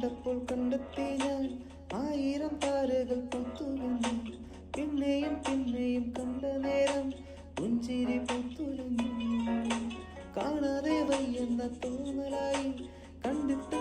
കണ്ടപ്പോൾ കണ്ടെത്തി ഞാൻ 1000 താരകൾ പൂത്തുലഞ്ഞു. പിന്നെയും പിന്നെയും കണ്ട നേരം പുഞ്ചിരി പൂത്തുലഞ്ഞു. കാണാതെ വയ്യെന്ന തോന്നലായി കണ്ടിട്ട്